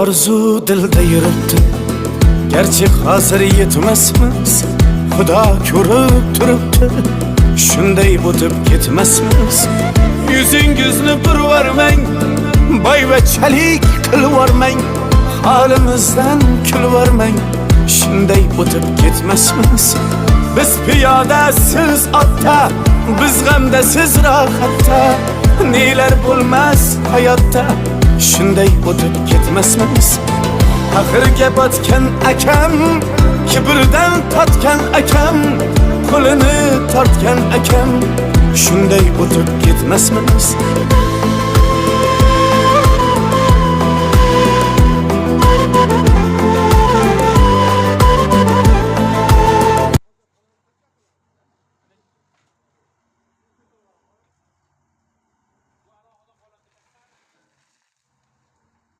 Arzu dilda yuribdi, gerçi hazır yetmesmiz. Xudo ko'rib turibdi, shunday o'tib ketmasmiz. Yuzingizni burvarmang, boyvachalik qilvormang, holimizdan kulvormang, shunday o'tib ketmasmiz. Biz piyoda, siz otda, biz g'amda, siz rohatda, nelar bo'lmas hayotda, shunday o'tib ketmasmiz. Axirga botgan akam, kibrdan totgan akam, qo'lini tortgan akam, shunday o'tib ketmasmiz.